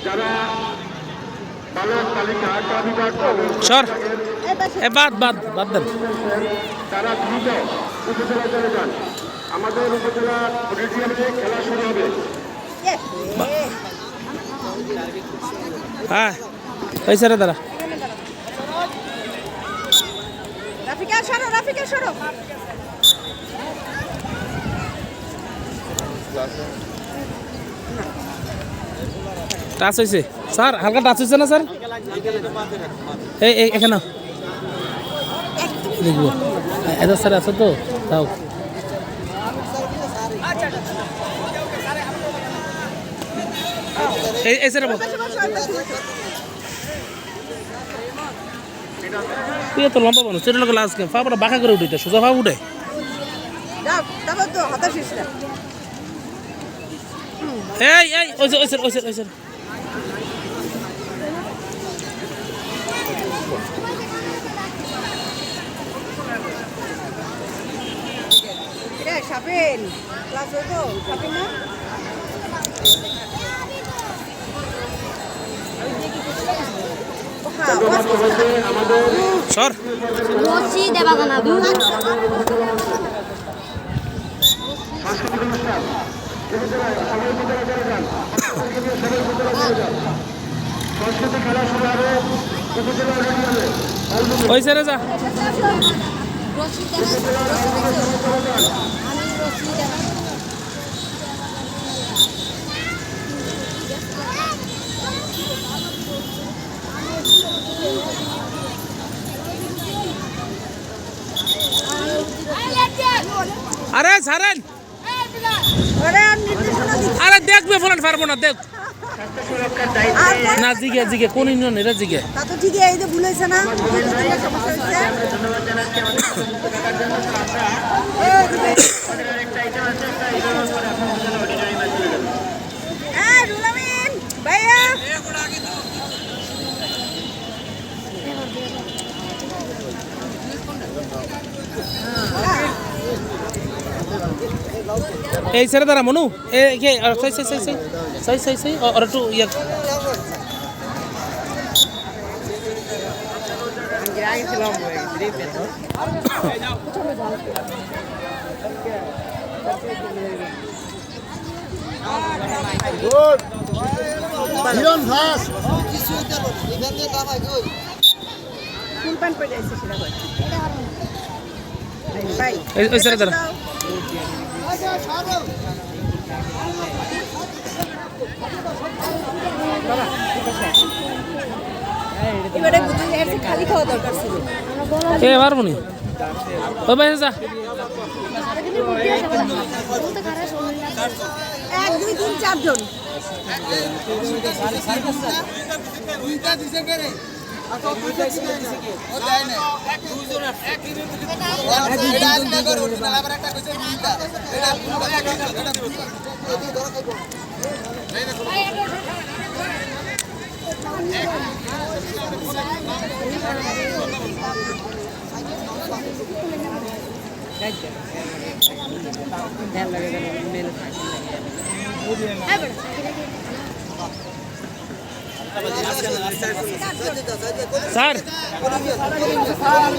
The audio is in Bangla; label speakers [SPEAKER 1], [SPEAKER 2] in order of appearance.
[SPEAKER 1] যারা বালক তালিকা বিভাগ
[SPEAKER 2] সর বাদ দেন
[SPEAKER 1] তারা দ্রুত উপজেলায় চলে যান। আমাদের উপজেলা অডিটোরিয়ামে খেলা শুরু হবে।
[SPEAKER 2] হ্যাঁ ওই স্যারে দাঁড়া
[SPEAKER 3] রাফিকা সরো
[SPEAKER 2] টাচ হয়েছে স্যার, হালকা টাচ হয়েছে না স্যার? এই এখানে দেখব এটা স্যার আছে তো তাও এই স্যার তুই এত লম্বা মানুষ সেটা লোক লাস্ট ফাপড়া বাঁকা করে উঠে সোজা ফাপ উঠে এই ওই স্যার
[SPEAKER 3] শাপিন ক্লাস হইব শাপিন না
[SPEAKER 2] সর
[SPEAKER 4] রশি দেবা না
[SPEAKER 2] ওই স্যারে যা
[SPEAKER 4] রশি দেবা আমি রশি দেবা
[SPEAKER 2] আরে ছাড়েন আরে দেখবে ফোন পারবো না দেখ না জিগে কোন ইউনিয়ন এটা জিগে
[SPEAKER 3] তা তো ঠিকই এই যে ভুলেছে না রুলামিন ভাইয়া
[SPEAKER 2] এই ছেড়ে দাঁড়া মনু সেই আর একটু ইয়ে
[SPEAKER 3] ফুল প্যান্ট পরে যাইছে সেটা ভাই
[SPEAKER 2] এই ছেড়ে দাঁড়া
[SPEAKER 3] এবারে বুঝি খালি খাওয়া দরকার ছিল
[SPEAKER 2] এ পারবো নি ও ভাই যা
[SPEAKER 3] 1 2 3 4 জন
[SPEAKER 2] স্যার